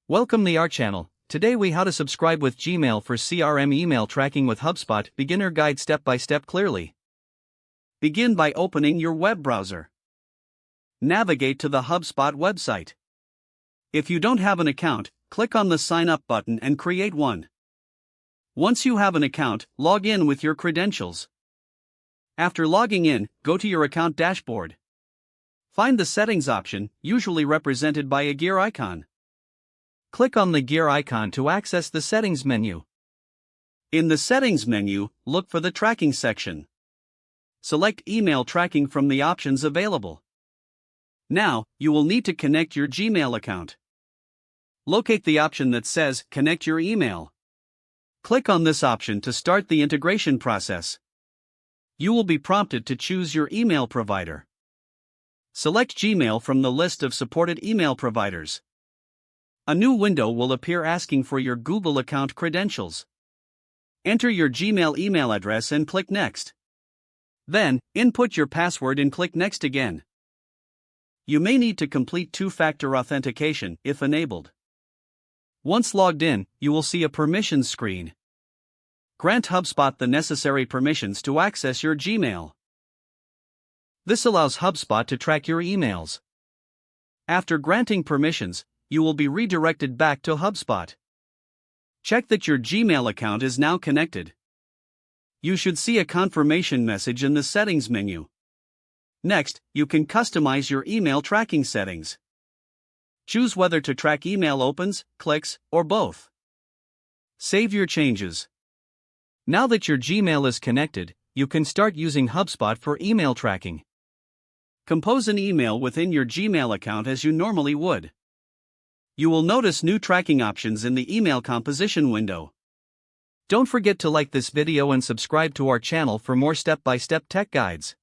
Welcome to our channel. Today we how to subscribe with Gmail for CRM email tracking with HubSpot. Beginner guide step by step clearly. Begin by opening your web browser. Navigate to the HubSpot website. If you don't have an account, click on the sign up button and create one. Once you have an account, log in with your credentials. After logging in, go to your account dashboard. Find the settings option, usually represented by a gear icon. Click on the gear icon to access the settings menu. In the settings menu, look for the tracking section. Select email tracking from the options available. Now, you will need to connect your Gmail account. Locate the option that says Connect your email. Click on this option to start the integration process. You will be prompted to choose your email provider. Select Gmail from the list of supported email providers. A new window will appear asking for your Google account credentials. Enter your Gmail email address and click Next. Then, input your password and click Next again. You may need to complete two-factor authentication if enabled. Once logged in, you will see a permissions screen. Grant HubSpot the necessary permissions to access your Gmail. This allows HubSpot to track your emails. After granting permissions, you will be redirected back to HubSpot. Check that your Gmail account is now connected. You should see a confirmation message in the settings menu. Next, you can customize your email tracking settings. Choose whether to track email opens, clicks, or both. Save your changes. Now that your Gmail is connected, you can start using HubSpot for email tracking. Compose an email within your Gmail account as you normally would. You will notice new tracking options in the email composition window. Don't forget to like this video and subscribe to our channel for more step-by-step tech guides.